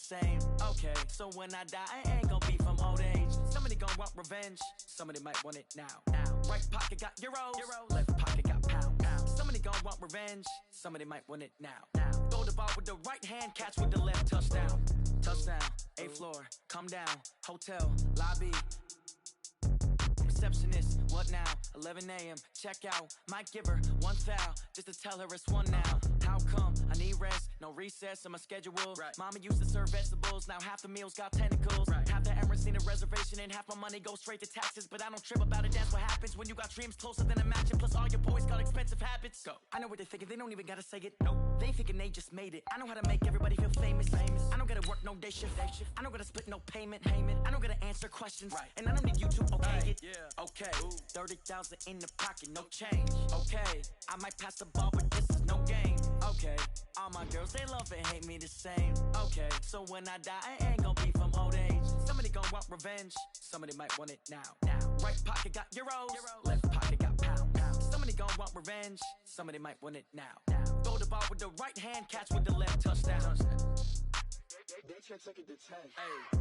same. Okay, so when I die, I ain't gonna be from old age. Somebody gonna want revenge, somebody might want it now. Right pocket got euros, left pocket got pound. Somebody gonna want revenge, somebody might want it now. Throw the ball with the right hand, catch with the left, touchdown. Touchdown, 8th floor, come down, hotel, lobby. Receptionist, what now? 11 a.m. Check out. Might give her one foul just to tell her it's one now. How come? I need rest, no recess in my schedule. Right. Mama used to serve vegetables, now half the meals got tentacles. Right. Half the Emirates need a reservation and half my money goes straight to taxes. But I don't trip about it, that's what happens when you got dreams closer than a match. And plus all your boys got expensive habits. Go. I know what they're thinking, they don't even gotta say it. Nope. They ain't thinking they just made it. I know how to make everybody feel famous. I don't gotta work no day shift. I don't gotta split no payment. I don't gotta answer questions. Right. And I don't need you to okay it. Yeah. Okay. 30,000 in the pocket, no change. Okay. I might pass the ball, but this is no game. Okay. All my girls, they love and hate me the same. Okay. So when I die, I ain't gonna be from old age. Somebody gonna want revenge. Somebody might want it now. Right pocket got euros. Left pocket got pound. Somebody gonna want revenge. Somebody might want it now. Throw the ball with the right hand, catch with the left, touchdown. They check second to 10. Hey.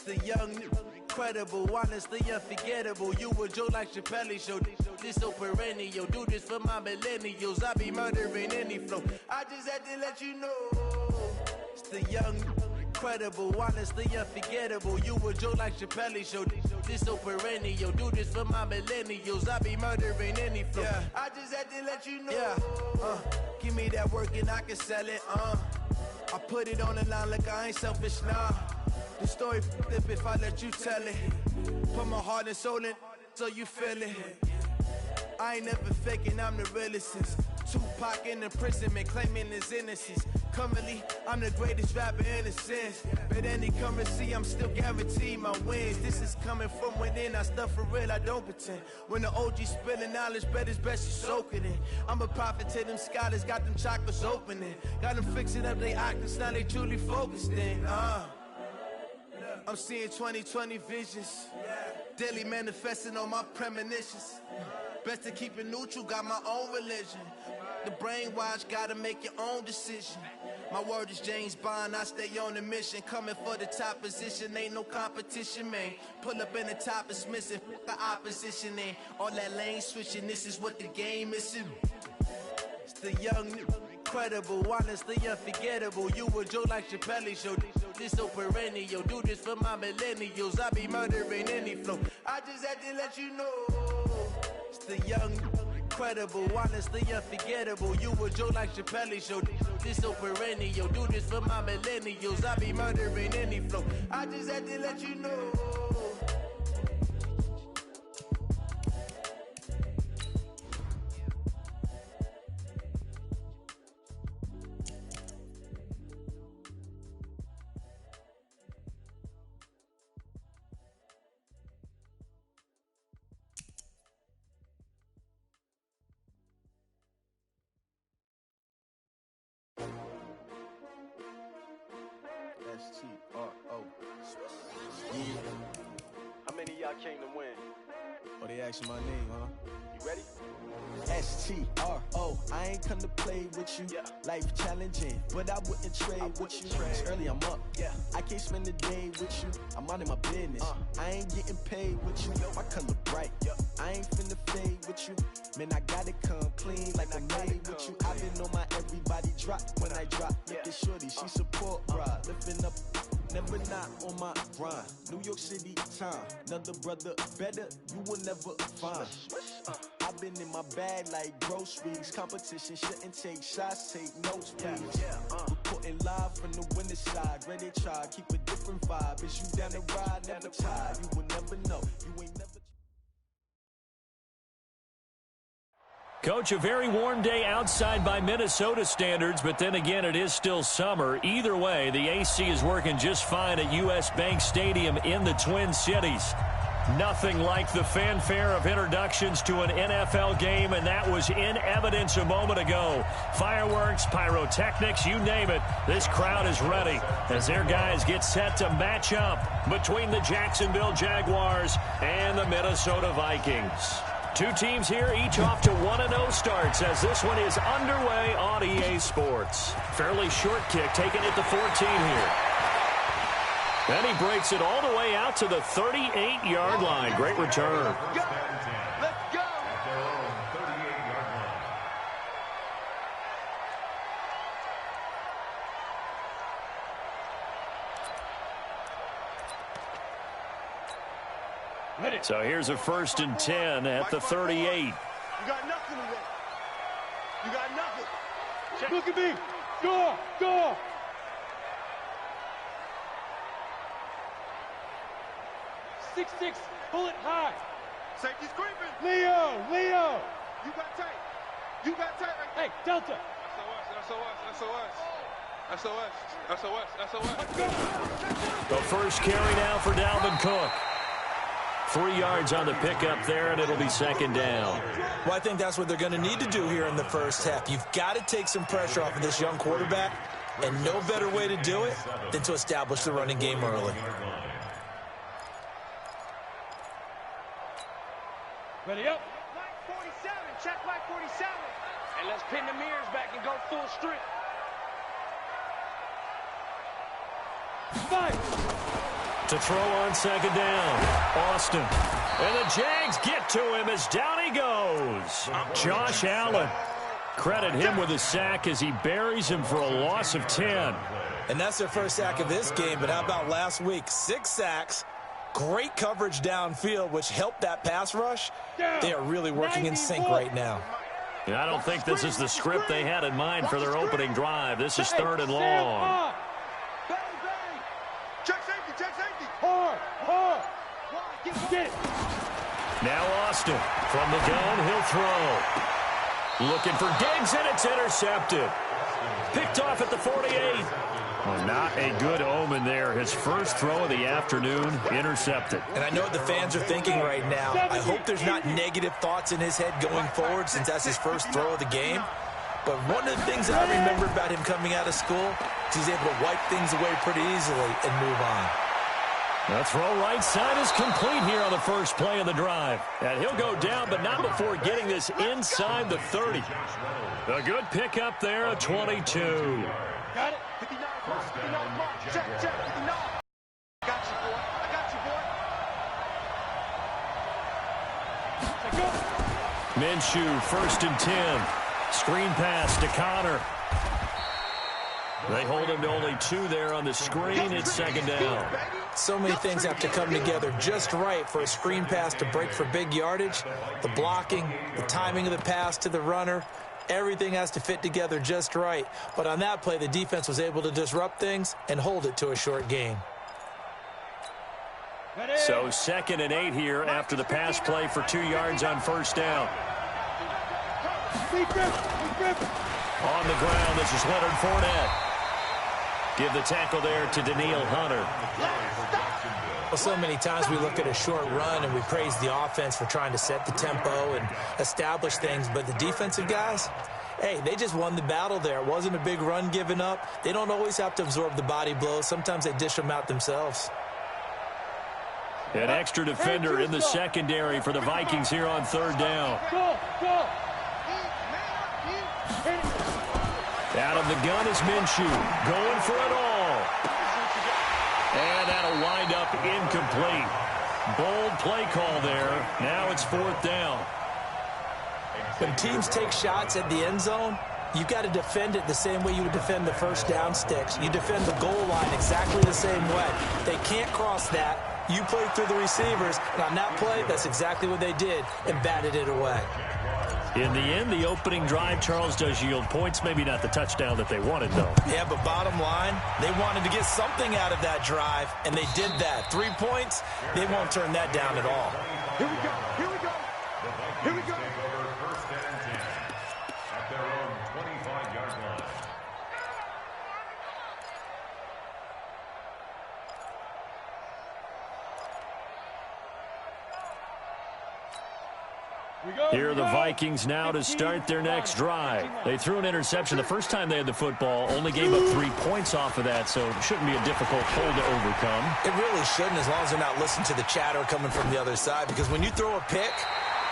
The young, incredible, honestly unforgettable. You a Joe like Chappelle show. This so perennial. Do this for my millennials. I be murdering any flow. I just had to let you know. It's the young, incredible, honestly unforgettable. You a Joe like Chappelle show. This so perennial. Do this for my millennials. I be murdering any flow. Yeah. I just had to let you know. Yeah. Give me that work and I can sell it. I put it on the line like I ain't selfish, nah. The story flip if I let you tell it. Put my heart and soul in so you feel it. I ain't never faking, I'm the realest since Tupac in imprisonment, claiming his innocence. Currently, I'm the greatest rapper in a sense. But any currency, I'm still guaranteed my wins. This is coming from within, I stuff for real, I don't pretend. When the OG spilling knowledge, bet it's best you soak it in. I'm a prophet to them scholars, got them chakras opening. Got them fixing up they octaves, now they truly focused in. I'm seeing 2020 visions, daily manifesting on my premonitions. Best to keep it neutral, got my own religion. The brainwash, gotta make your own decision. My word is James Bond, I stay on a mission. Coming for the top position, ain't no competition, man. Pull up in the top is missing, the opposition in. All that lane switching, this is what the game is. It's the young, incredible, honestly unforgettable. You a Joe like Chappelle show. This so perennial. Do this for my millennials. I be murdering any flow. I just had to let you know. It's the young, incredible, honestly unforgettable. You a Joe like Chappelle show. This so perennial. Do this for my millennials. I be murdering any flow. I just had to let you know. S-T-R-O. Yeah. How many of y'all came to win? Oh, they asking my name, huh? You ready? S-T-R-O. I ain't come to play with you. Yeah. Life challenging, but I wouldn't trade with you. It's early, I'm up. Yeah. I can't spend the day with you. I'm out of my business. I ain't getting paid with you. My color bright. I ain't finna fade with you. Man, I gotta come clean like I'm made with you. I've been on my everybody drop when I drop. Look at shorty, she support bra. Lifting up, never not on my grind. New York City time. Another brother better, you will never find. I've been in my bag like groceries. Competition shouldn't take shots, take notes, please. Reporting live from the winter side. Ready to try, keep a different vibe. Is you down the ride, never tired. You will never know, you ain't never. Coach, a very warm day outside by Minnesota standards, but then again, it is still summer. Either way, the AC is working just fine at U.S. Bank Stadium in the Twin Cities. Nothing like the fanfare of introductions to an NFL game, and that was in evidence a moment ago. Fireworks, pyrotechnics, you name it. This crowd is ready as their guys get set to match up between the Jacksonville Jaguars and the Minnesota Vikings. Two teams here, each off to 1-0 starts as this one is underway on EA Sports. Fairly short kick taken at the 14 here. And he breaks it all the way out to the 38-yard line. Great return. Let's go. So here's a 1st and 10 at the 38. You got nothing today. You got nothing. Check. Look at me. Go. 6'6", pull it high. Safety's creeping. Leo. You got tight. You got tight right there. Hey, Delta. SOS. The first carry now for Dalvin Cook. 3 yards on the pickup there, and it'll be 2nd down. Well, I think that's what they're going to need to do here in the first half. You've got to take some pressure off of this young quarterback, and no better way to do it than to establish the running game early. Ready up. White 47, check white 47. And let's pin the mirrors back and go full strip. 5. To throw on 2nd down, Austin. And the Jags get to him as down he goes. Josh Allen. Credit him with a sack as he buries him for a loss of 10. And that's their first sack of this game, but how about last week? 6 sacks. Great coverage downfield, which helped that pass rush. They are really working in sync right now. And I don't think this is the script they had in mind for their opening drive. This is 3rd and long. Check safety. Hard. Get it. Now Austin from the gun, he'll throw. Looking for Diggs, and it's intercepted. Picked off at the 48. Well, not a good omen there. His first throw of the afternoon, intercepted. And I know what the fans are thinking right now. I hope there's not negative thoughts in his head going forward since that's his first throw of the game. But one of the things that I remember about him coming out of school is he's able to wipe things away pretty easily and move on. The throw right side is complete here on the first play of the drive. And he'll go down, but not before getting this inside the 30. A good pickup there, a 22. Got it. 59 mark. Check. 59. I got you, boy. Go. Minshew, 1st and 10. Screen pass to Connor. They hold him to only 2 there on the screen. It's 2nd down. So many things have to come together just right for a screen pass to break for big yardage. The blocking, the timing of the pass to the runner, everything has to fit together just right. But on that play, the defense was able to disrupt things and hold it to a short gain. So 2nd and 8 here after the pass play for 2 yards on 1st down. On the ground, this is Leonard Fournette. Give the tackle there to Danielle Hunter. Well, so many times we look at a short run and we praise the offense for trying to set the tempo and establish things, but the defensive guys, hey, they just won the battle there. It wasn't a big run given up. They don't always have to absorb the body blows. Sometimes they dish them out themselves. An extra defender in the secondary for the Vikings here on 3rd down. Go. Out of the gun is Minshew, going for it all. And that'll wind up incomplete. Bold play call there. Now it's 4th down. When teams take shots at the end zone, you've got to defend it the same way you would defend the first down sticks. You defend the goal line exactly the same way. They can't cross that. You play through the receivers, and on that play, that's exactly what they did and batted it away. In the end, the opening drive, Charles, does yield points. Maybe not the touchdown that they wanted, though. Yeah, but bottom line, they wanted to get something out of that drive, and they did that. 3 points, they won't turn that down at all. Here we go. Here are the Vikings now to start their next drive. They threw an interception the first time they had the football, only gave up 3 points off of that, so it shouldn't be a difficult hole to overcome. It really shouldn't, as long as they're not listening to the chatter coming from the other side, because when you throw a pick,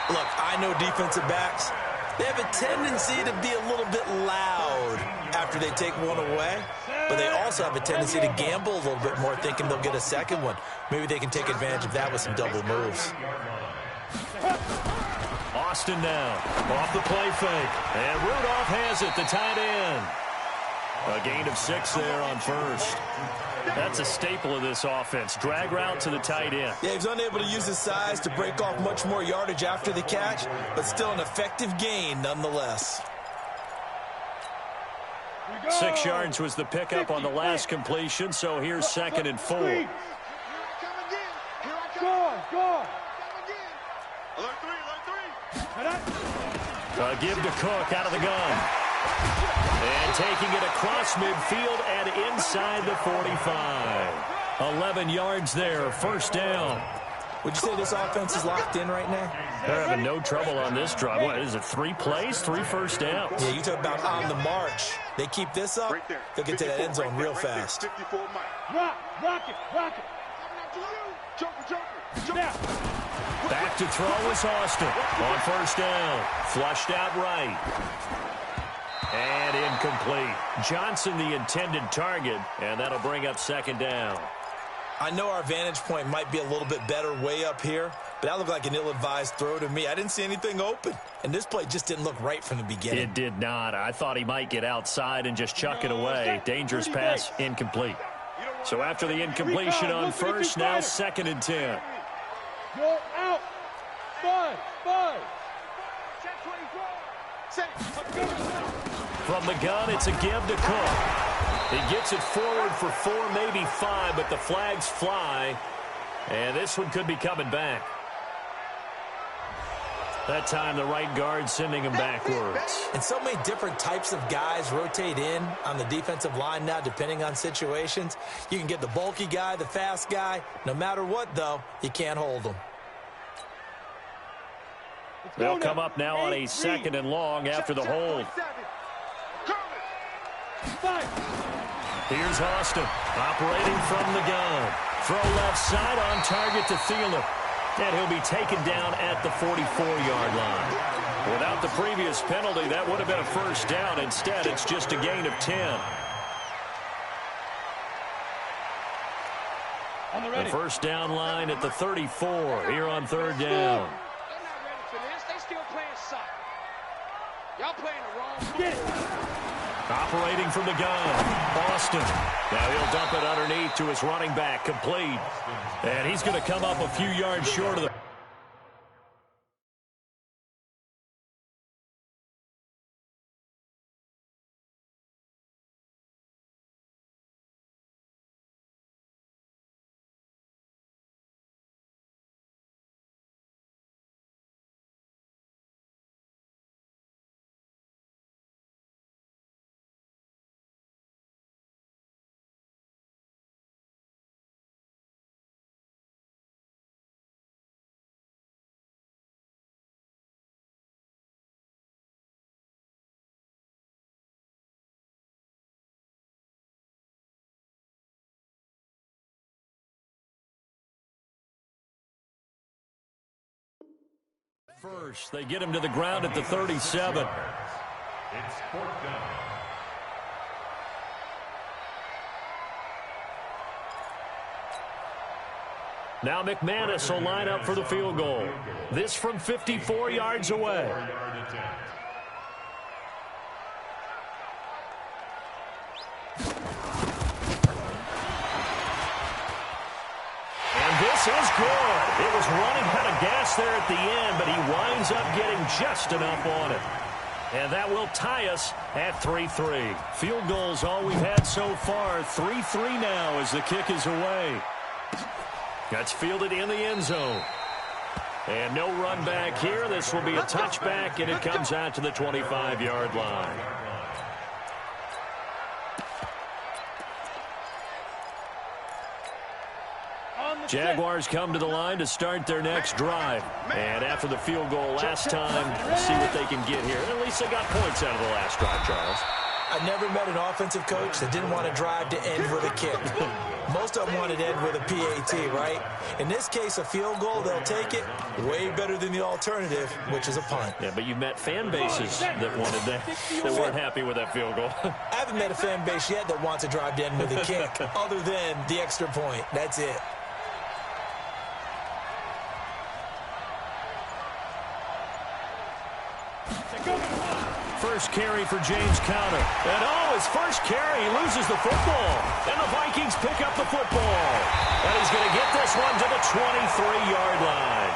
look, I know defensive backs, they have a tendency to be a little bit loud after they take one away, but they also have a tendency to gamble a little bit more, thinking they'll get a second one. Maybe they can take advantage of that with some double moves. Austin now, off the play fake, and Rudolph has it, the tight end. A gain of 6 there on first. That's a staple of this offense, drag route to the tight end. Yeah, he's unable to use his size to break off much more yardage after the catch, but still an effective gain nonetheless. 6 yards was the pickup on the last completion, so here's 2nd and 4. Go. A give to Cook out of the gun. And taking it across midfield and inside the 45. 11 yards there, first down. Would you say this offense is locked in right now? They're having no trouble on this drive. What is it, 3 plays, 3 first downs? Yeah, you talk about on the march. They keep this up, they'll get to that end zone real fast. Rock it. Back to throw is Austin on first down. Flushed out right. And incomplete. Johnson the intended target, and that'll bring up 2nd down. I know our vantage point might be a little bit better way up here, but that looked like an ill-advised throw to me. I didn't see anything open, and this play just didn't look right from the beginning. It did not. I thought he might get outside and just chuck it away. Dangerous pass, incomplete. So after the incompletion on first, now 2nd and 10. Go out. 5. From the gun, it's a give to Cook. He gets it forward for 4, maybe 5, but the flags fly. And this one could be coming back. That time, the right guard sending him backwards. And so many different types of guys rotate in on the defensive line now, depending on situations. You can get the bulky guy, the fast guy. No matter what, though, you can't hold them. They'll come up now on a 2nd and long after the hold. Here's Austin, operating from the gun. Throw left side on target to Thielen. And he'll be taken down at the 44-yard line. Without the previous penalty, that would have been a first down. Instead, it's just a gain of 10. The first down line at the 34 here on 3rd down. Y'all playing the wrong. Operating from the gun, Austin. Now he'll dump it underneath to his running back, complete. And he's going to come up a few yards short of the... First, they get him to the ground at the 37. It's 4th down. Now McManus will line up for the field goal. This from 54 yards away. And this is good. It was running out of gas there at the end, but he winds up getting just enough on it. And that will tie us at 3-3. Field goals all we've had so far. 3-3 now as the kick is away. That's fielded in the end zone. And no run back here. This will be a touchback, and it comes out to the 25-yard line. Jaguars come to the line to start their next drive. And after the field goal last time, let's see what they can get here. At least they got points out of the last drive, Charles. I never met an offensive coach that didn't want to drive to end with a kick. Most of them wanted to end with a PAT, right? In this case, a field goal, they'll take it. Way better than the alternative, which is a punt. Yeah, but you met fan bases that wanted that, that weren't happy with that field goal. I haven't met a fan base yet that wants a drive to end with a kick, other than the extra point. That's it. First carry for James Conner. And his first carry, he loses the football. And the Vikings pick up the football. And he's going to get this one to the 23-yard line.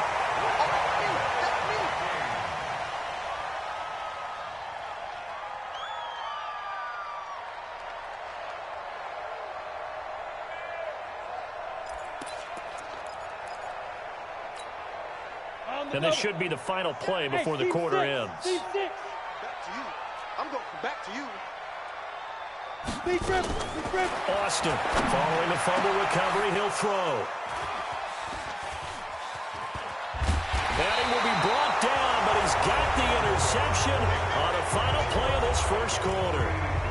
And this should be the final play before the quarter ends. Back to you. I'm going back to you. Austin, following the fumble recovery, he'll throw. And he will be brought down, but he's got the interception on a final play of this first quarter.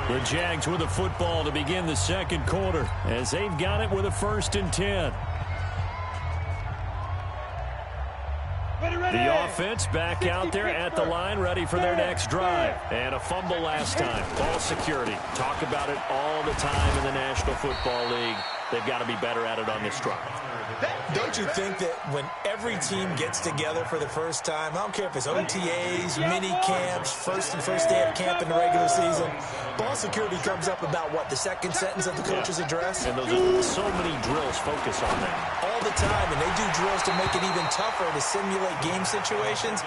The Jags with the football to begin the second quarter as they've got it with a 1st and 10. The offense back out there at the line, ready for their next drive. And a fumble last time. Ball security. Talk about it all the time in the National Football League. They've got to be better at it on this drive. Don't you think that when every team gets together for the first time, I don't care if it's OTAs, mini camps, first day of camp in the regular season, ball security comes up about, what, the second sentence of the coach's address? And those are so many drills focus on that. All the time, and they do drills to make it even tougher to simulate game situations.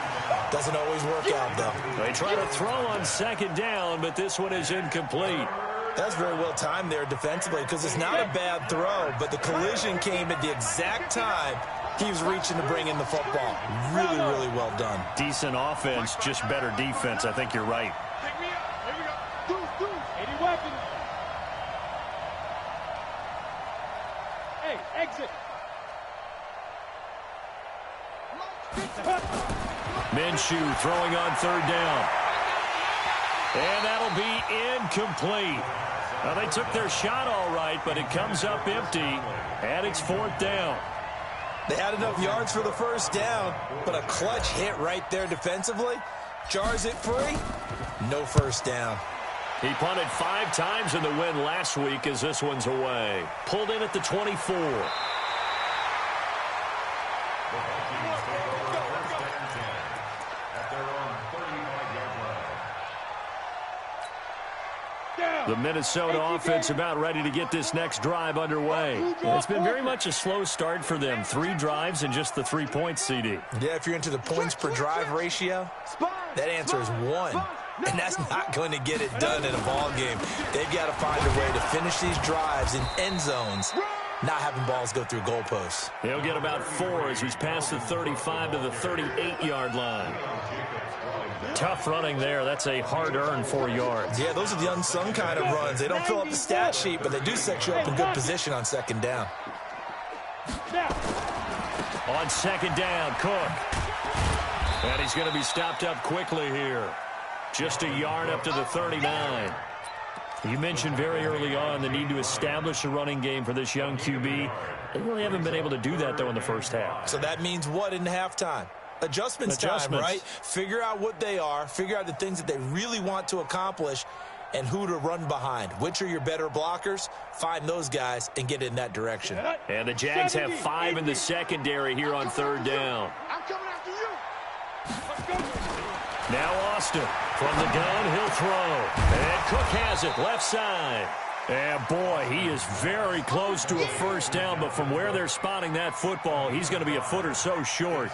Doesn't always work out, though. They try to throw on 2nd down, but this one is incomplete. That's very well timed there defensively because it's not a bad throw, but the collision came at the exact time he was reaching to bring in the football. Really, really well done. Decent offense, just better defense. I think you're right. Pick me up. Here we go. 80 weapons. Hey, exit. Minshew throwing on 3rd down. And that'll be incomplete. Now, they took their shot all right, but it comes up empty, and it's 4th down. They had enough yards for the 1st down, but a clutch hit right there defensively. Jars it free. No 1st down. He punted 5 times in the win last week as this one's away. Pulled in at the 24. The Minnesota offense about ready to get this next drive underway. And it's been very much a slow start for them. 3 drives and just the 3 points, CD. Yeah, if you're into the points per drive ratio, that answer is 1. And that's not going to get it done in a ball game. They've got to find a way to finish these drives in end zones, not having balls go through goalposts. He'll get about 4 as he's past the 35 to the 38-yard line. Tough running there. That's a hard-earned 4 yards. Yeah, those are the unsung kind of runs. They don't fill up the stat sheet, but they do set you up in good position on 2nd down. On 2nd down, Cook. And he's going to be stopped up quickly here. Just a yard up to the 39. You mentioned very early on the need to establish a running game for this young QB. They really haven't been able to do that, though, in the first half. So that means what in halftime? Adjustments time, right? Figure out what they are, figure out the things that they really want to accomplish, and who to run behind. Which are your better blockers? Find those guys and get in that direction. And the Jags have 5 in the secondary here on 3rd down. I'm coming after you. Let's go. Now Austin from the gun, he'll throw. And Cook has it, left side. And, boy, he is very close to a 1st down, but from where they're spotting that football, he's going to be a foot or so short.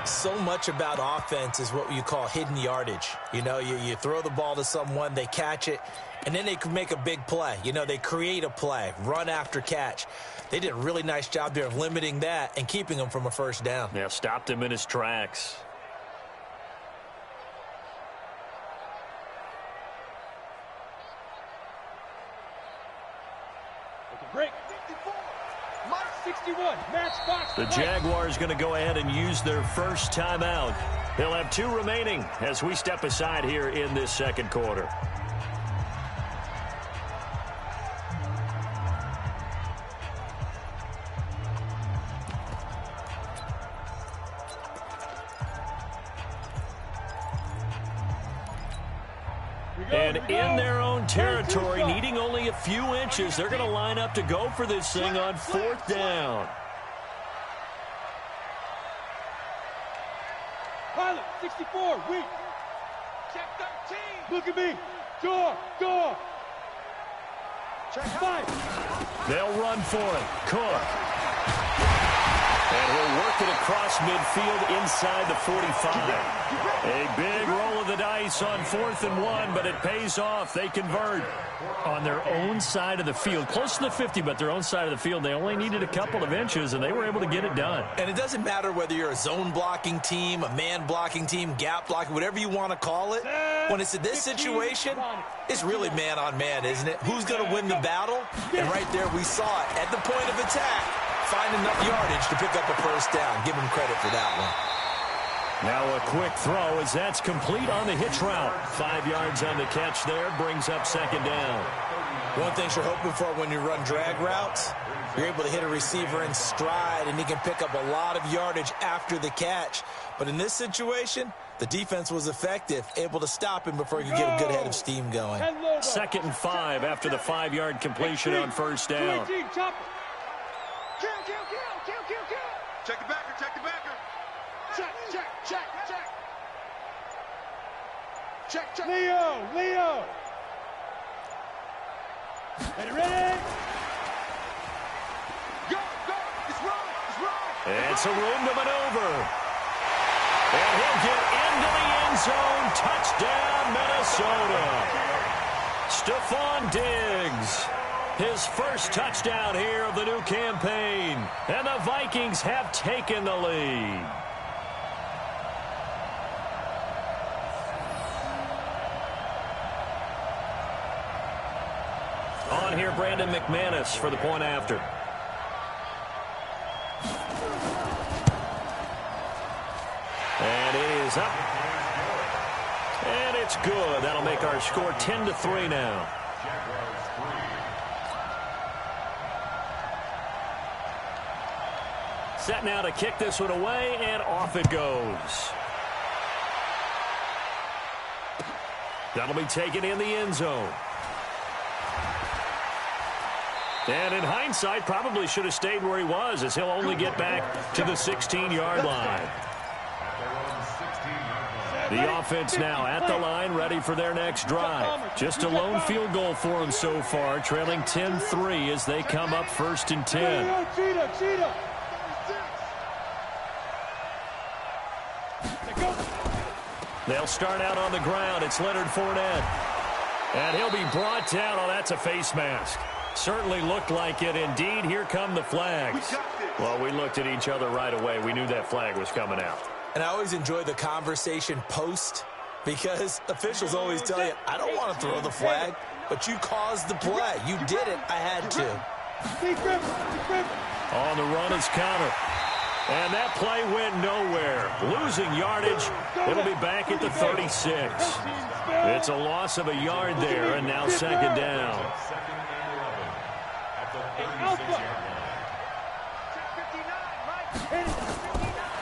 So much about offense is what you call hidden yardage. You know, you throw the ball to someone, they catch it, and then they can make a big play. You know, they create a play, run after catch. They did a really nice job there of limiting that and keeping him from a 1st down. Yeah, stopped him in his tracks. Break. 61. Matthew. The Jaguars going to go ahead and use their first timeout. They'll have 2 remaining as we step aside here in this second quarter. And in their own territory, needing only a few inches, they're going to line up to go for this thing on 4th down. Pilot, 64, weak. Check 13. Look at me. Door. Check 5. They'll run for it. Cook. And he'll work it across midfield inside the 45. A big roll of the dice on 4th and 1, but it pays off. They convert on their own side of the field. Close to the 50, but their own side of the field. They only needed a couple of inches, and they were able to get it done. And it doesn't matter whether you're a zone blocking team, a man blocking team, gap blocking, whatever you want to call it. When it's in this situation, it's really man on man, isn't it? Who's going to win the battle? And right there we saw it at the point of attack. Find enough yardage to pick up a first down. Give him credit for that one. Now a quick throw as that's complete on the hitch route. 5 yards on the catch there, brings up 2nd down. One thing you're hoping for when you run drag routes, you're able to hit a receiver in stride, and he can pick up a lot of yardage after the catch. But in this situation, the defense was effective, able to stop him before he could get a good head of steam going. 2nd and 5 after the 5-yard completion on 1st down. Check the backer, check the backer. Check. Leo. Ready? Go. It's wrong. It's a room to maneuver. And he'll get into the end zone. Touchdown, Minnesota. Stephon Diggs. His first touchdown here of the new campaign. And the Vikings have taken the lead. On here, Brandon McManus for the point after. And it is up. And it's good. That'll make our score 10-3 now. Set now to kick this one away, and off it goes. That'll be taken in the end zone. And in hindsight, probably should have stayed where he was, as he'll only get back to the 16-yard line. The offense now at the line, ready for their next drive. Just a lone field goal for them so far, trailing 10-3 as they come up 1st and 10. Cheetah. They'll start out on the ground. It's Leonard Fournette. And he'll be brought down. Oh, that's a face mask. Certainly looked like it. Indeed, here come the flags. Well, we looked at each other right away. We knew that flag was coming out. And I always enjoy the conversation post, because officials always tell you, I don't want to throw the flag, but you caused the play. You did it. I had to. On the run is counter. And that play went nowhere. Losing yardage. It'll be back at the 36. It's a loss of a yard there, and now 2nd down.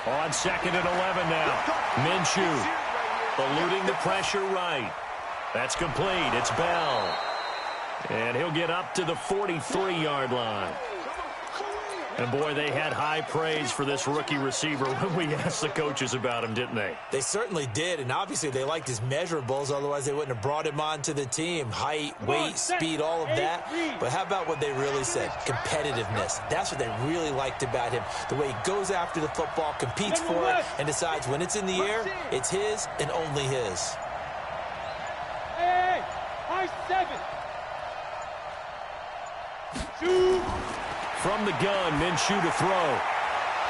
On 2nd and 11 now. Minshew eluding the pressure right. That's complete. It's Bell. And he'll get up to the 43-yard line. And, boy, they had high praise for this rookie receiver when we asked the coaches about him, didn't they? They certainly did, and obviously they liked his measurables. Otherwise, they wouldn't have brought him onto the team. Height, weight, speed, all of that. But how about what they really said? Competitiveness. That's what they really liked about him. The way he goes after the football, competes for it, and decides when it's in the air, it's his and only his. Hey, high 7. 2. From the gun, Minshew to throw.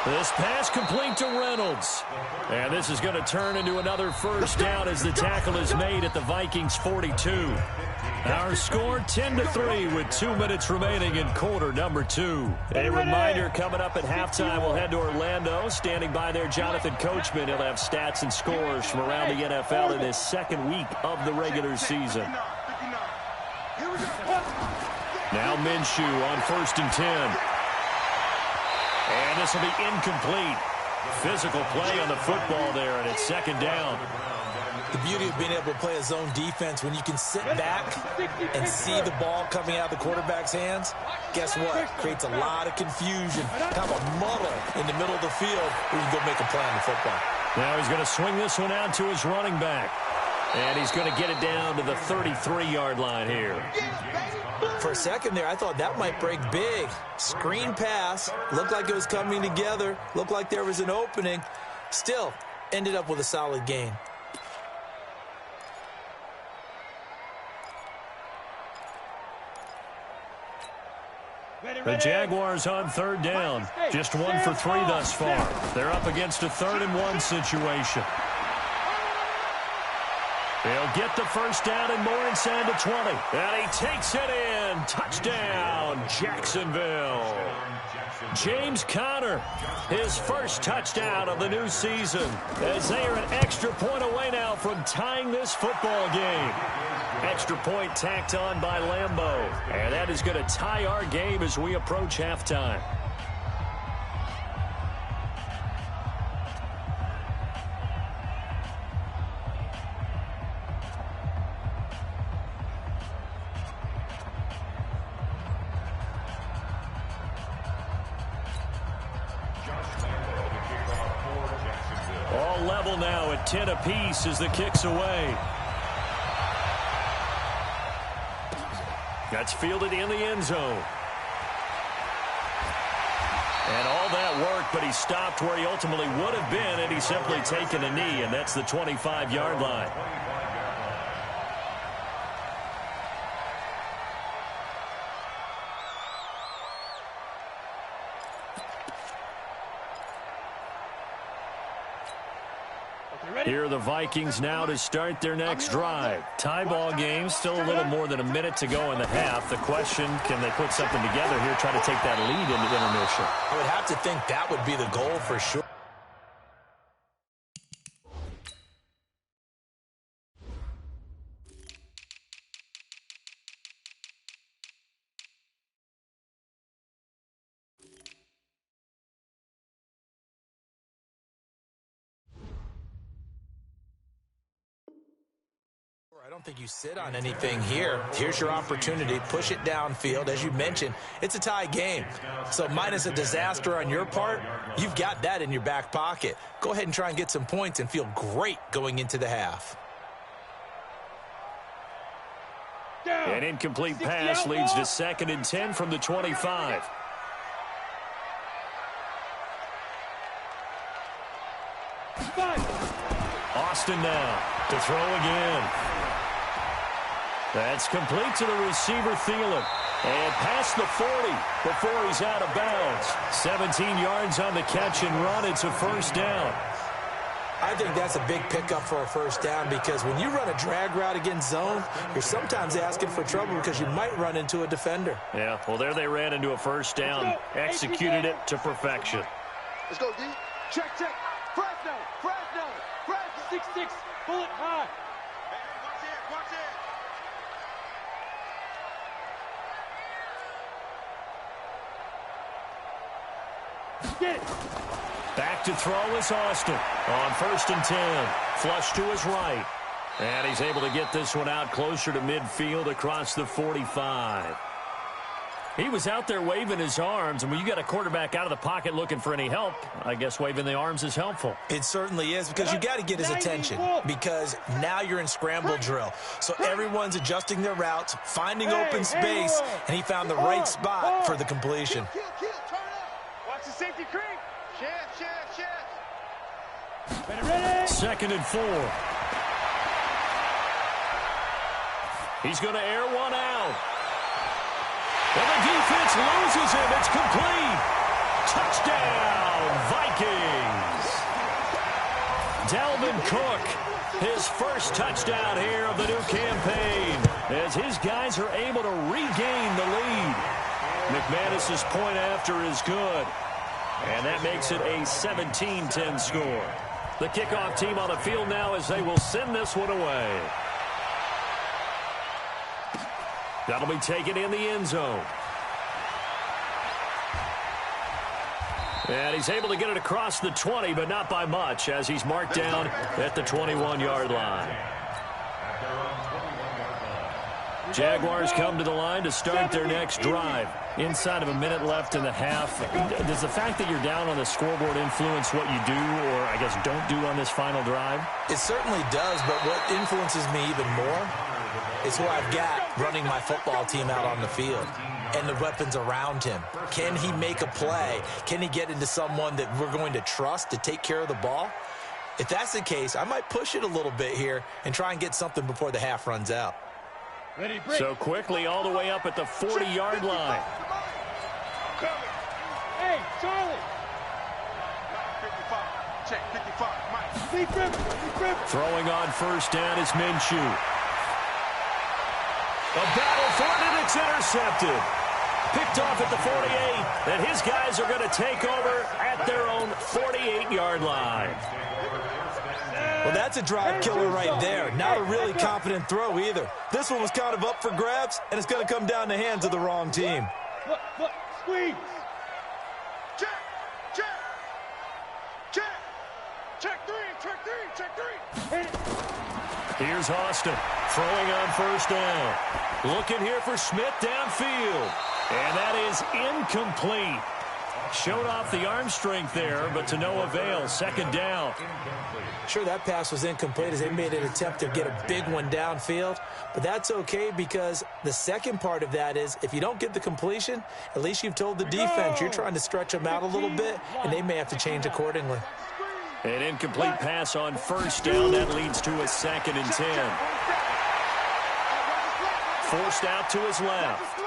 This pass complete to Reynolds. And this is going to turn into another first down as the tackle is made at the Vikings 42. Our score 10-3 with 2 minutes remaining in quarter number 2. A reminder coming up at halftime, we'll head to Orlando. Standing by there, Jonathan Coachman. He'll have stats and scores from around the NFL in his second week of the regular season. Now Minshew on 1st and 10. And this will be incomplete. Physical play on the football there, and it's 2nd down. The beauty of being able to play a zone defense when you can sit back and see the ball coming out of the quarterback's hands, guess what? Creates a lot of confusion, kind of a muddle in the middle of the field where you can go make a play on the football. Now he's going to swing this one out to his running back. And he's going to get it down to the 33-yard line here. For a second there, I thought that might break big. Screen pass. Looked like it was coming together. Looked like there was an opening. Still, ended up with a solid gain. The Jaguars on 3rd down. Just 1 for 3 thus far. They're up against a 3rd and 1 situation. He'll get the first down and more inside the 20. And he takes it in. Touchdown, Jacksonville. James Conner, his first touchdown of the new season, as they are an extra point away now from tying this football game. Extra point tacked on by Lambeau. And that is going to tie our game as we approach halftime. All level now at 10 apiece as the kick's away. That's fielded in the end zone. And all that work, but he stopped where he ultimately would have been, and he's simply taken a knee, and that's the 25-yard line. Here are the Vikings now to start their next drive. Tie ball game, still a little more than a minute to go in the half. The question, can they put something together here, try to take that lead into intermission? I would have to think that would be the goal for sure. I don't think you sit on anything here. Here's your opportunity. Push it downfield. As you mentioned, it's a tie game. So minus a disaster on your part, you've got that in your back pocket. Go ahead and try and get some points and feel great going into the half. An incomplete pass leads to 2nd and 10 from the 25. Austin now to throw again. That's complete to the receiver, Thielen. And past the 40 before he's out of bounds. 17 yards on the catch and run. It's a first down. I think that's a big pickup for a first down because when you run a drag route against zone, you're sometimes asking for trouble because you might run into a defender. Yeah, well, there they ran into a first down. Executed it to perfection. Let's go, D. Check. Fresno. 6-6. Bullet high. Watch it. Get it. Back to throw is Austin on 1st and 10. Flush to his right. And he's able to get this one out closer to midfield across the 45. He was out there waving his arms, and when you got a quarterback out of the pocket looking for any help, I guess waving the arms is helpful. It certainly is because you got to get his attention because now you're in scramble drill. So everyone's adjusting their routes, finding open space, and he found the right spot for the completion. Kill, turn up. Watch the safety creep. Chance. Ready. 2nd and 4. He's going to air one out. And the defense loses him. It's complete. Touchdown, Vikings! Dalvin Cook, his first touchdown here of the new campaign, as his guys are able to regain the lead. McManus's point after is good, and that makes it a 17-10 score. The kickoff team on the field now as they will send this one away. That'll be taken in the end zone. And he's able to get it across the 20, but not by much, as he's marked down at the 21-yard line. Jaguars come to the line to start their next drive. Inside of a minute left in the half. Does the fact that you're down on the scoreboard influence what you do, or I guess don't do on this final drive? It certainly does, but what influences me even more is who I've got running my football team out on the field and the weapons around him. Can he make a play? Can he get into someone that we're going to trust to take care of the ball? If that's the case, I might push it a little bit here and try and get something before the half runs out. So quickly all the way up at the 40-yard line. Hey, Charlie. Check 55. Throwing on first down is Minshew. A battle for it, and it's intercepted. Picked off at the 48, and his guys are going to take over at their own 48-yard line. Well, that's a drive killer right there. Not a really confident throw either. This one was kind of up for grabs, and it's going to come down the hands of the wrong team. Look, squeeze. Check three. Here's Austin throwing on first down. Looking here for Smith downfield. And that is incomplete. Showed off the arm strength there, but to no avail. Second down. Sure, that pass was incomplete as they made an attempt to get a big one downfield. But that's okay because the second part of that is if you don't get the completion, at least you've told the defense you're trying to stretch them out a little bit, and they may have to change accordingly. An incomplete pass on first down. That leads to a 2nd and 10. Forced out to his left.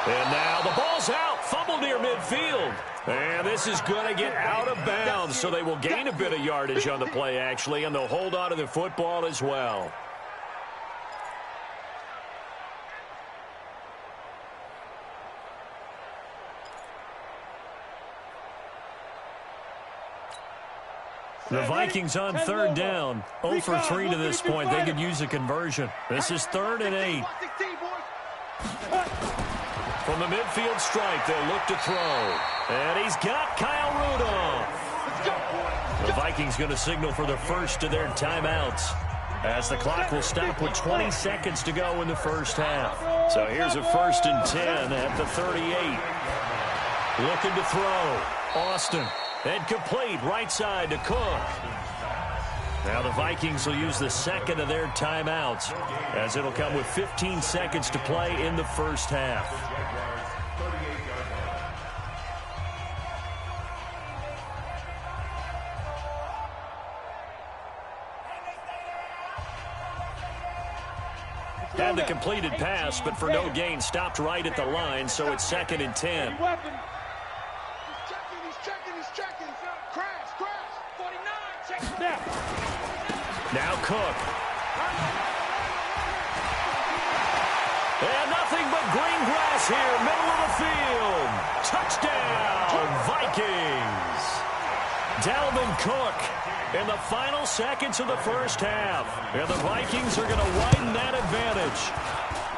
And now the ball's out. Fumble near midfield. And this is going to get out of bounds, so they will gain a bit of yardage on the play, actually, and they'll hold on to the football as well. The Vikings on third down. 0 for 3 to this point. They could use a conversion. This is 3rd and 8. From the midfield stripe, they'll look to throw. And he's got Kyle Rudolph. The Vikings going to signal for the first of their timeouts, as the clock will stop with 20 seconds to go in the first half. So here's a 1st and 10 at the 38. Looking to throw. Austin. And complete right side to Cook. Now the Vikings will use the second of their timeouts, as it'll come with 15 seconds to play in the first half. Had the completed pass, but for no gain, stopped right at the line, so it's 2nd and 10. Now Cook. And nothing but green grass here, middle of the field. Touchdown, Vikings. Dalvin Cook in the final seconds of the first half. And the Vikings are going to widen that advantage.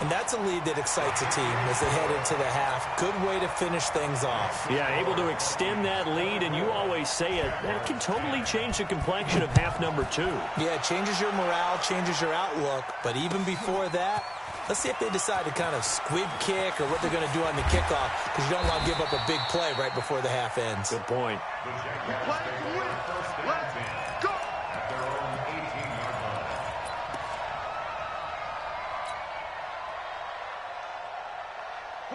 And that's a lead that excites a team as they head into the half. Good way to finish things off. Yeah, able to extend that lead, and you always say it, that can totally change the complexion of half number 2. Yeah, it changes your morale, changes your outlook. But even before that, let's see if they decide to kind of squib kick or what they're going to do on the kickoff, because you don't want to give up a big play right before the half ends. Good point.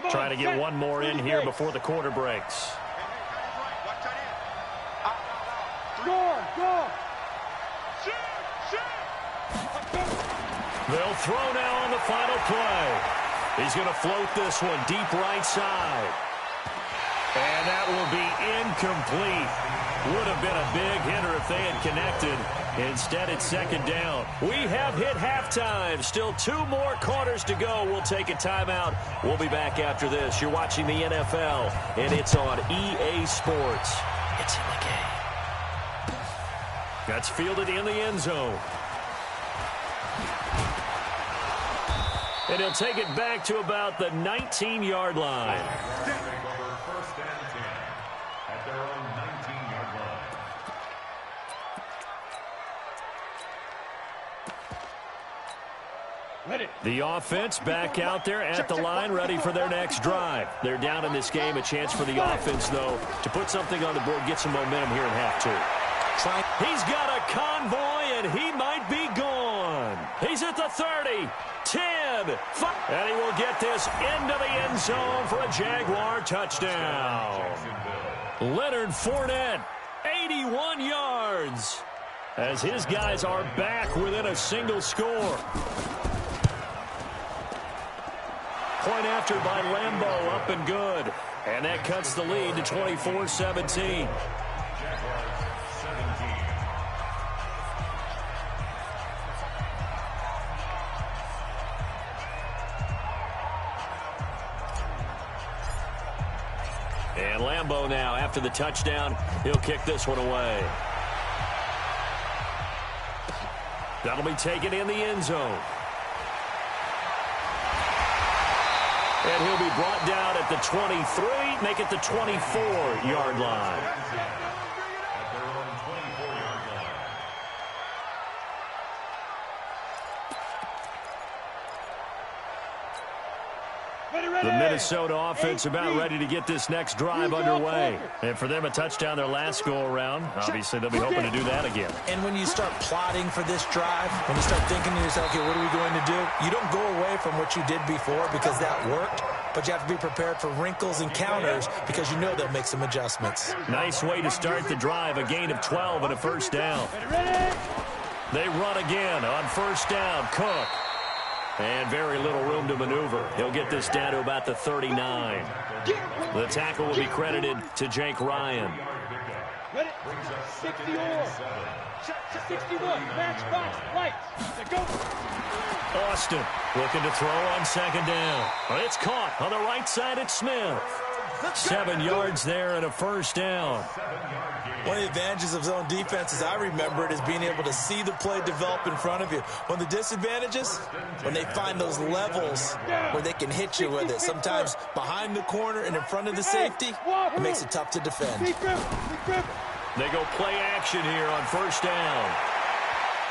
Trying to get one more in here before the quarter breaks. They'll throw now on the final play. He's going to float this one deep right side. And that will be incomplete. Would have been a big hitter if they had connected. Instead, it's second down. We have hit halftime. Still 2 more quarters to go. We'll take a timeout. We'll be back after this. You're watching the NFL, and it's on EA Sports. It's in the game. That's fielded in the end zone. And he'll take it back to about the 19-yard line. First and 10 at their own 19-yard line. Ready. The offense back out there at the line, ready for their next drive. They're down in this game. A chance for the offense, though, to put something on the board, get some momentum here in half two. He's got a convoy, and he might be gone. He's at the 30, 10, 5. And he will get this into the end zone for a Jaguar touchdown. Leonard Fournette, 81 yards, as his guys are back within a single score. Point after by Lambeau, up and good. And that cuts the lead to 24-17. And Lambeau now, after the touchdown, he'll kick this one away. That'll be taken in the end zone. And he'll be brought down at the 23, make it the 24-yard line. At their own 24-yard line. The Minnesota offense about ready to get this next drive underway. And for them, a touchdown their last go-around. Obviously, they'll be hoping to do that again. And when you start plotting for this drive, when you start thinking to yourself, okay, what are we going to do? You don't go away from what you did before because that worked, but you have to be prepared for wrinkles and counters because you know they'll make some adjustments. Nice way to start the drive, a gain of 12 and a first down. They run again on first down. Cook. And very little room to maneuver. He'll get this down to about the 39. The tackle will be credited to Jake Ryan. Ready? 60 or 61. Match box. Lights. Go. Austin looking to throw on second down. It's caught on the right side at Smith. 7 yards there and a first down. One of the advantages of zone defense, as I remember it, is being able to see the play develop in front of you. One of the disadvantages, when they find those levels where they can hit you with it. Sometimes behind the corner and in front of the safety, it makes it tough to defend. They go play action here on first down.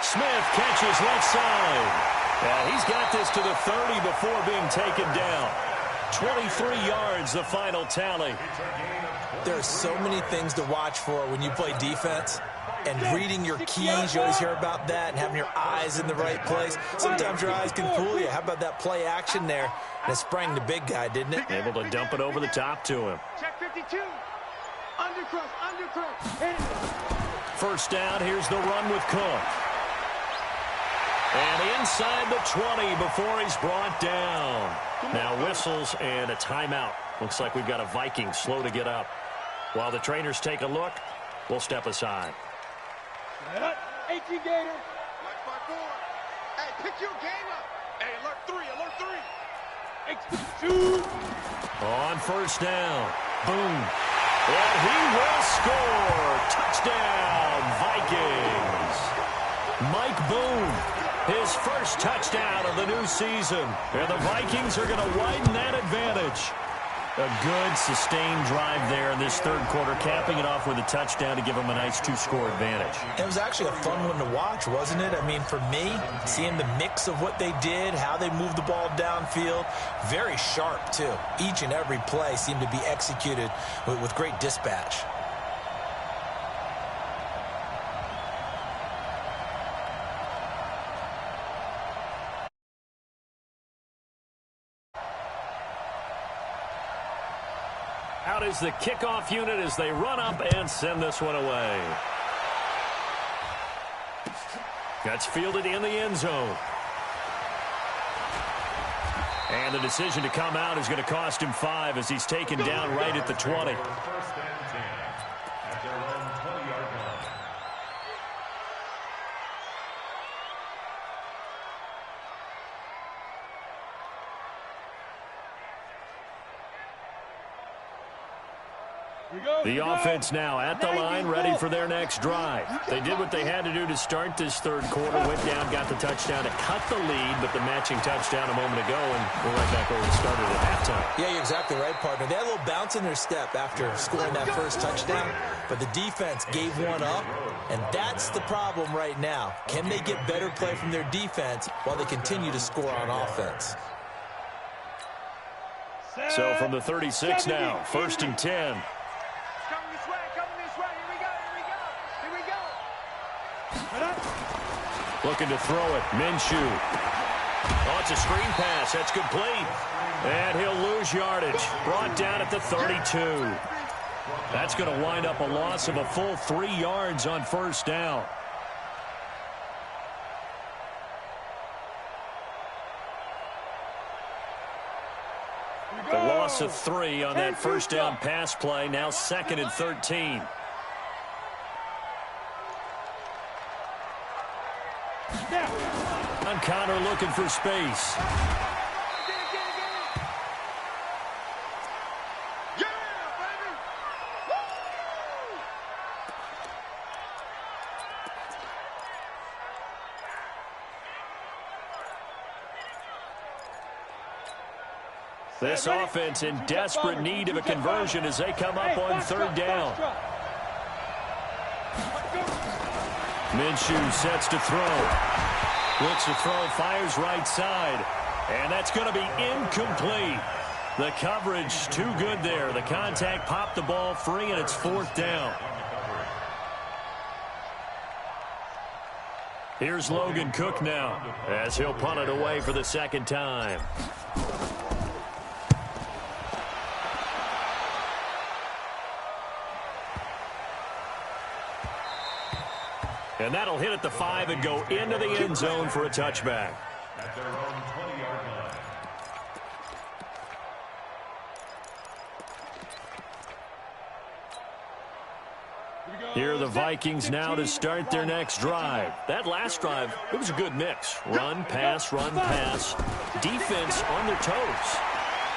Smith catches left side. And he's got this to the 30 before being taken down. 23 yards, the final tally. There are so many things to watch for when you play defense. And reading your keys, you always hear about that, and having your eyes in the right place. Sometimes your eyes can fool you. How about that play action there? And it sprang the big guy, didn't it? Able to dump it over the top to him. Check 52. Undercross. First down, here's the run with Cook. And inside the 20 before he's brought down. Now whistles and a timeout. Looks like we've got a Viking slow to get up. While the trainers take a look, we'll step aside. 18 Gator. Black by 4. Hey, pick your game up. Hey, alert 3. Two. On first down. Boom. And he will score. Touchdown, Vikings. Mike Boone. His first touchdown of the new season. And the Vikings are going to widen that advantage. A good, sustained drive there in this third quarter, capping it off with a touchdown to give them a nice 2-score advantage. It was actually a fun one to watch, wasn't it? I mean, for me, seeing the mix of what they did, how they moved the ball downfield, very sharp, too. Each and every play seemed to be executed with great dispatch. Out is the kickoff unit as they run up and send this one away. That's fielded in the end zone. And the decision to come out is going to cost him 5 as he's taken down right at the 20. First and 10 at their own 20-yard line. The offense now at the line, ready for their next drive. They did what they had to do to start this third quarter, went down, got the touchdown to cut the lead, but the matching touchdown a moment ago, and we're right back where we started at halftime. Yeah, you're exactly right, partner. They had a little bounce in their step after scoring that first touchdown, but the defense gave one up, and that's the problem right now. Can they get better play from their defense while they continue to score on offense? So from the 36 now, 1st and 10. Looking to throw it. Minshew. Oh, it's a screen pass. That's complete. And he'll lose yardage. Brought down at the 32. That's going to wind up a loss of a full 3 yards on 1st down. The loss of 3 on that 1st down pass play. Now 2nd and 13. And Connor looking for space. This offense in desperate need of a conversion as they come up on 3rd down. Minshew sets to throw. Looks to throw, fires right side. And that's going to be incomplete. The coverage too good there. The contact popped the ball free, and it's 4th down. Here's Logan Cook now as he'll punt it away for the 2nd time. And that'll hit at the 5 and go into the end zone for a touchback. At their own 20-yard line. Here are the Vikings now to start their next drive. That last drive, it was a good mix. Run, pass, defense on their toes.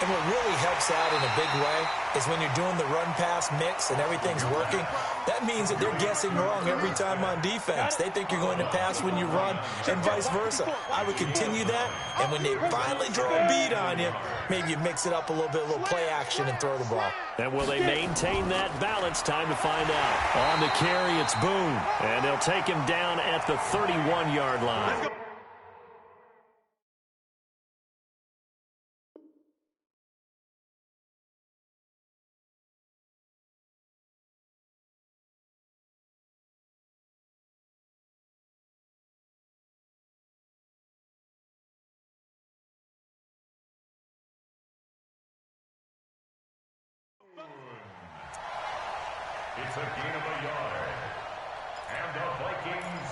And what really helps out in a big way is when you're doing the run-pass mix and everything's working, that means that they're guessing wrong every time on defense. They think you're going to pass when you run and vice versa. I would continue that, and when they finally draw a beat on you, maybe you mix it up a little bit, a little play action, and throw the ball. And will they maintain that balance? Time to find out. On the carry, it's Boone, and they'll take him down at the 31-yard line. It's a gain of a yard. And the Vikings,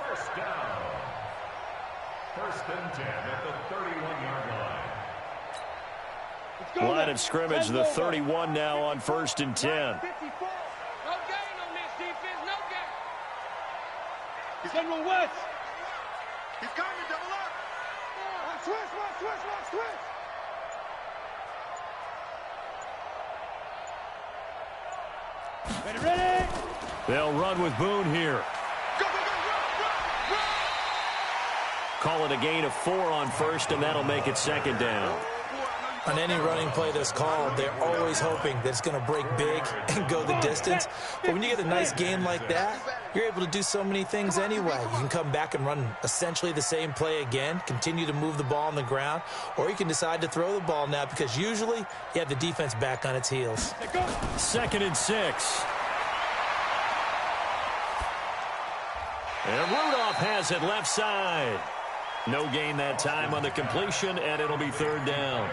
1st down. 1st and 10 at the 31-yard line. Line of scrimmage, the 31 now on 1st and 10. No gain on this defense, no gain. He's going to run west. He's coming, double up. Switch. Ready? They'll run with Boone here. Go, run. Call it a gain of 4 on 1st, and that'll make it 2nd down. On any running play that's called, they're always hoping that it's going to break big and go the distance. But when you get a nice gain like that, you're able to do so many things anyway. You can come back and run essentially the same play again, continue to move the ball on the ground, or you can decide to throw the ball now because usually you have the defense back on its heels. 2nd and 6. And Rudolph has it left side. No gain that time on the completion, and it'll be 3rd down.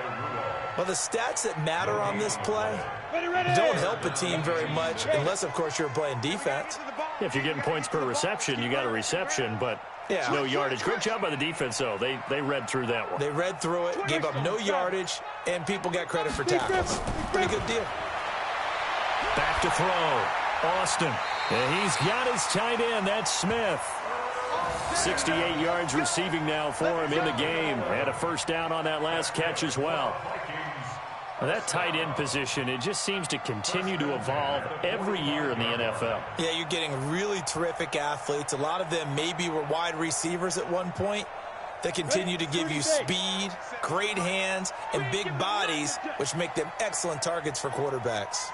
Well, the stats that matter on this play don't help a team very much unless, of course, you're playing defense. If you're getting points per reception, you got a reception, but Yeah. No yardage. Great job by the defense, though. They read through that one. They read through it, gave up no yardage, and people got credit for tackles. Pretty good deal. Back to throw. Austin. And he's got his tight end. That's Smith. 68 yards receiving now for him in the game. Had a first down on that last catch as well. That tight end position, it just seems to continue to evolve every year in the NFL. Yeah, you're getting really terrific athletes. A lot of them maybe were wide receivers at one point. They continue to give you speed, great hands, and big bodies, which make them excellent targets for quarterbacks.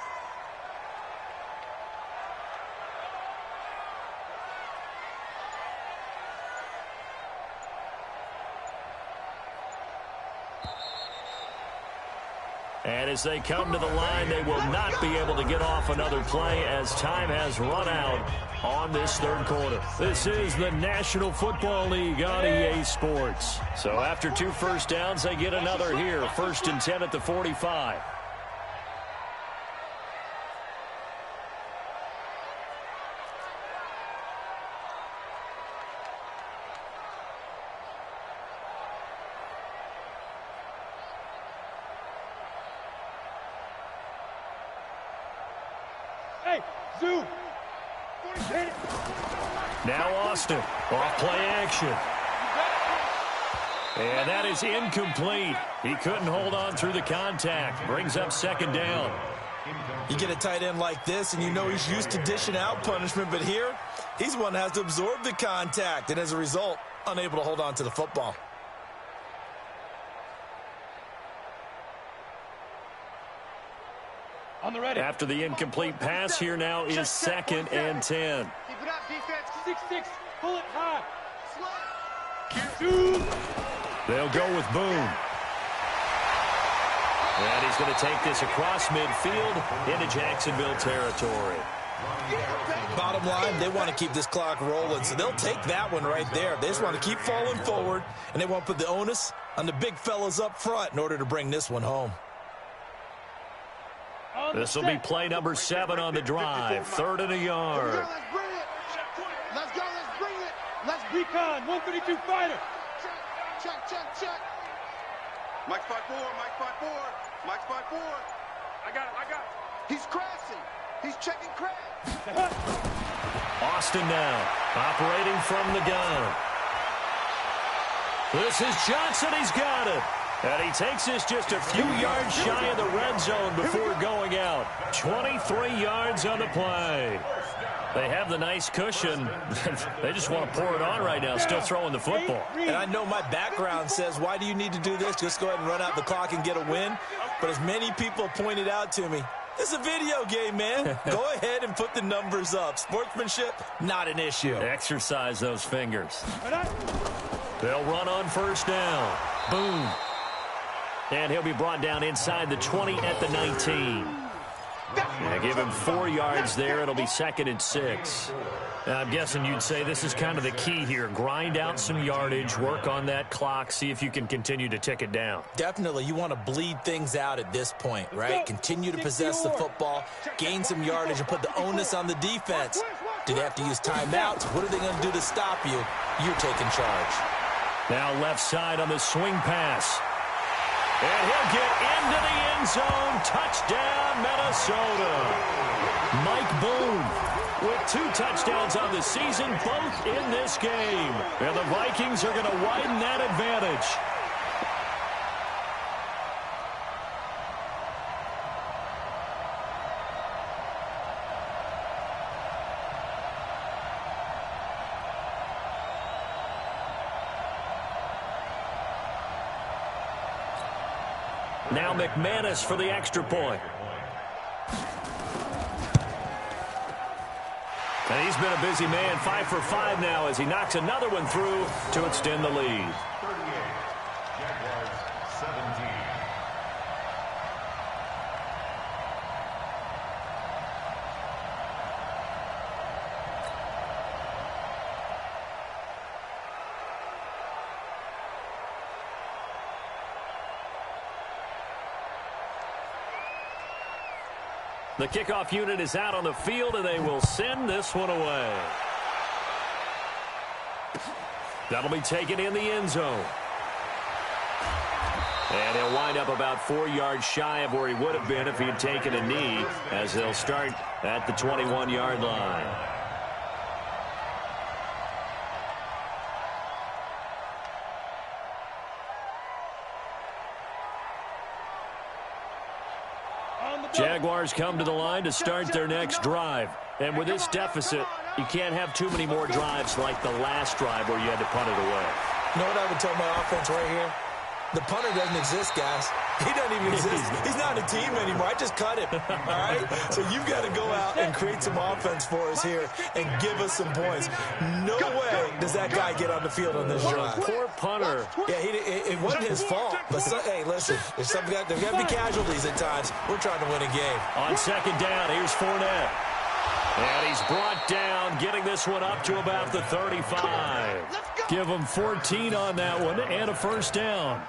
And as they come to the line, they will not be able to get off another play as time has run out on this third quarter. This is the National Football League on EA Sports. So after 2 first downs, they get another here. 1st and 10 at the 45. Now Austin, off play action. And that is incomplete. He couldn't hold on through the contact. Brings up 2nd down. You get a tight end like this, and you know he's used to dishing out punishment, but here, he's one that has to absorb the contact, and as a result, unable to hold on to the football. On the ready. After the incomplete pass, here now is 2nd and 10. Keep it up, defense. 6-6. Pull it high. They'll go with Boone. And he's going to take this across midfield into Jacksonville territory. Bottom line, they want to keep this clock rolling, so they'll take that one right there. They just want to keep falling forward, and they want to put the onus on the big fellas up front in order to bring this one home. This will be play number 7 on the drive. 3rd and a yard. Let's bring it. Let's go. Let's bring it. Let's recon. 132 fighter. Check. Mike 5-4. Mike 5-4. I got him. He's crashing. He's checking crash. Austin now operating from the gun. This is Johnson. He's got it. And he takes this just a few yards shy of the red zone before going out. 23 yards on the play. They have the nice cushion. They just want to pour it on right now, still throwing the football. And I know my background says, why do you need to do this? Just go ahead and run out the clock and get a win. But as many people pointed out to me, this is a video game, man. Go ahead and put the numbers up. Sportsmanship, not an issue. Exercise those fingers. They'll run on 1st down. Boom. And he'll be brought down inside the 20 at the 19. Yeah, give him 4 yards there. It'll be 2nd and 6. I'm guessing you'd say this is kind of the key here. Grind out some yardage, work on that clock, see if you can continue to tick it down. Definitely. You want to bleed things out at this point, right? Continue to possess the football, gain some yardage, and put the onus on the defense. Do they have to use timeouts? What are they going to do to stop you? You're taking charge. Now left side on the swing pass. And he'll get into the end zone. Touchdown, Minnesota. Mike Boone with 2 touchdowns on the season, both in this game. And the Vikings are going to widen that advantage. Now McManus for the extra point. And he's been a busy man, 5 for 5 now as he knocks another one through to extend the lead. 38, Jaguars 17. The kickoff unit is out on the field, and they will send this one away. That'll be taken in the end zone. And he'll wind up about 4 yards shy of where he would have been if he had taken a knee, as they'll start at the 21-yard line. Jaguars come to the line to start their next drive. And with this deficit, you can't have too many more drives like the last drive where you had to punt it away. You know what I would tell my offense right here? The punter doesn't exist, guys. He doesn't even exist. He's not a team anymore. I just cut him, all right? So you've got to go out and create some offense for us here and give us some points. No way does that guy get on the field on this drive. Poor punter. Yeah, it wasn't his fault. But, hey, listen, there's got to be casualties at times. We're trying to win a game. On second down, here's Fournette. And he's brought down, getting this one up to about the 35. Give him 14 on that one and a first down.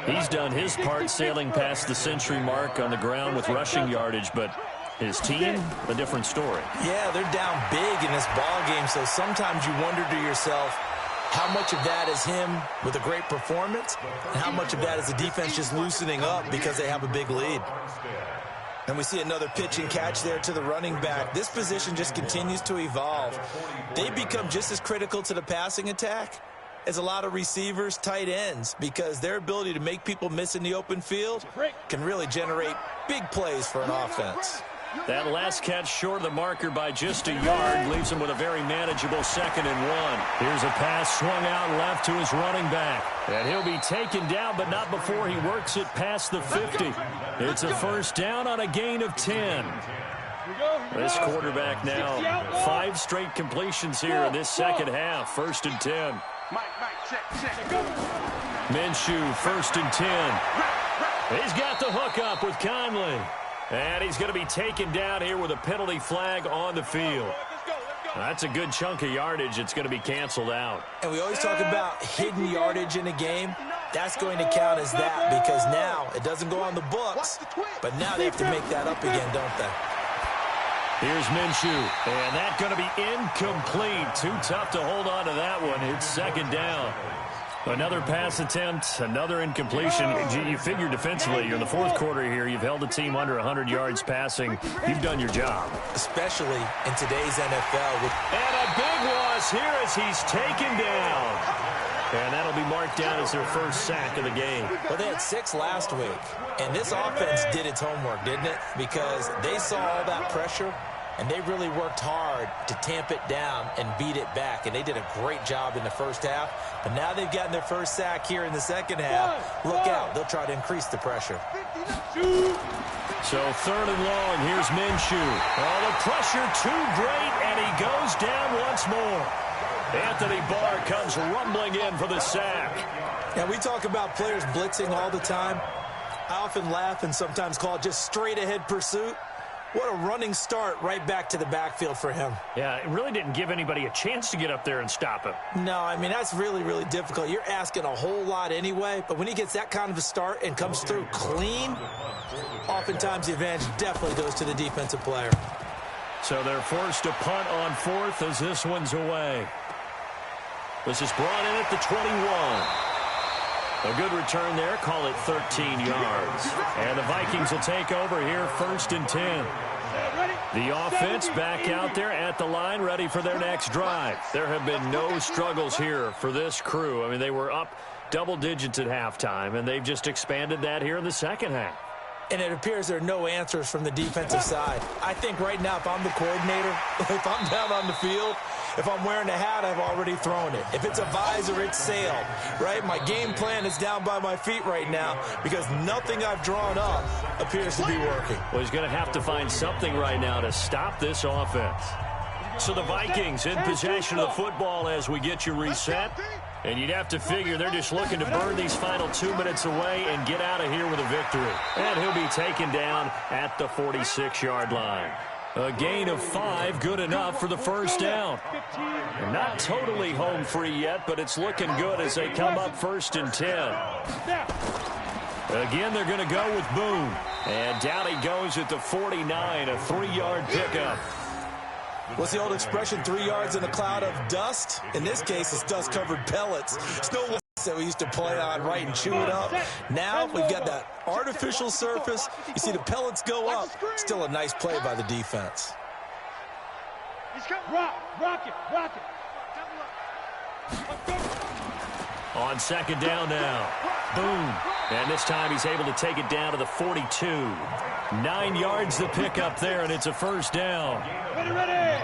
He's done his part sailing past the century mark on the ground with rushing yardage, but his team, a different story. Yeah, they're down big in this ball game, so sometimes you wonder to yourself how much of that is him with a great performance and how much of that is the defense just loosening up because they have a big lead. And we see another pitch and catch there to the running back. This position just continues to evolve. They become just as critical to the passing attack as a lot of receivers, tight ends, because their ability to make people miss in the open field can really generate big plays for an offense. That last catch short of the marker by just a yard leaves him with a very manageable 2nd and 1. Here's a pass swung out left to his running back. And he'll be taken down, but not before he works it past the 50. It's a first down on a gain of 10. This quarterback now 5 straight completions here in this second half. 1st and 10. Minshew, 1st and 10. He's got the hook up with Conley. And he's going to be taken down here with a penalty flag on the field. That's a good chunk of yardage. It's going to be canceled out. And we always talk about hidden yardage in a game. That's going to count as that because now it doesn't go on the books, but now they have to make that up again, don't they? Here's Minshew, and that's going to be incomplete. Too tough to hold on to that one. It's 2nd down. Another pass attempt, another incompletion. You figure defensively, you're in the 4th quarter here. You've held the team under 100 yards passing. You've done your job. Especially in today's NFL. And a big loss here as he's taken down. And that'll be marked down as their first sack of the game. Well, they had 6 last week. And this offense did its homework, didn't it? Because they saw all that pressure, and they really worked hard to tamp it down and beat it back. And they did a great job in the first half. But now they've gotten their first sack here in the second half. Look out. They'll try to increase the pressure. So 3rd and long. Here's Minshew. Oh, the pressure too great, and he goes down once more. Anthony Barr comes rumbling in for the sack. Now, we talk about players blitzing all the time. I often laugh and sometimes call it just straight-ahead pursuit. What a running start right back to the backfield for him. Yeah, it really didn't give anybody a chance to get up there and stop him. No, I mean, that's really, really difficult. You're asking a whole lot anyway, but when he gets that kind of a start and comes through clean, oftentimes the advantage definitely goes to the defensive player. So they're forced to punt on 4th as this one's away. This is brought in at the 21. A good return there. Call it 13 yards. And the Vikings will take over here 1st and 10. The offense back out there at the line, ready for their next drive. There have been no struggles here for this crew. I mean, they were up double digits at halftime, and they've just expanded that here in the second half. And it appears there are no answers from the defensive side. I think right now, if I'm the coordinator, if I'm down on the field, if I'm wearing a hat, I've already thrown it. If it's a visor, it's sailed, right? My game plan is down by my feet right now because nothing I've drawn up appears to be working. Well, he's going to have to find something right now to stop this offense. So the Vikings in possession of the football as we get you reset. And you'd have to figure they're just looking to burn these final 2 minutes away and get out of here with a victory. And he'll be taken down at the 46-yard line. A gain of 5, good enough for the first down. And not totally home free yet, but it's looking good as they come up 1st and 10. Again, they're going to go with Boone. And down he goes at the 49, a 3-yard pickup. What's the old expression, 3 yards in a cloud of dust? In this case, it's dust-covered pellets. Snow that we used to play on, right, and chew it up. Now we've got that artificial surface. You see the pellets go up. Still a nice play by the defense. Rock it. On second down now. Boom. And this time he's able to take it down to the 42. 9 yards to pick up there, and it's a first down. Ready.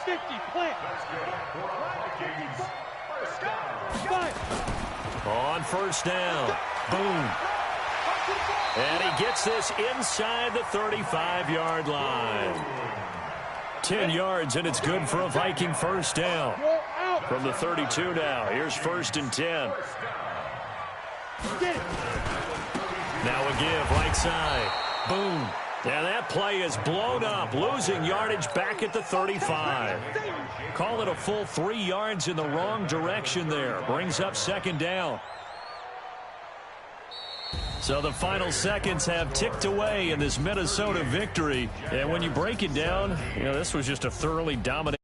50, plant. On first down. Boom. And he gets this inside the 35-yard line. 10 yards, and it's good for a Viking first down. From the 32 now. Here's 1st and 10. Now a give, right side. Boom. And that play is blown up, losing yardage back at the 35. Call it a full 3 yards in the wrong direction there. Brings up second down. So the final seconds have ticked away in this Minnesota victory. And when you break it down, this was just a thoroughly dominant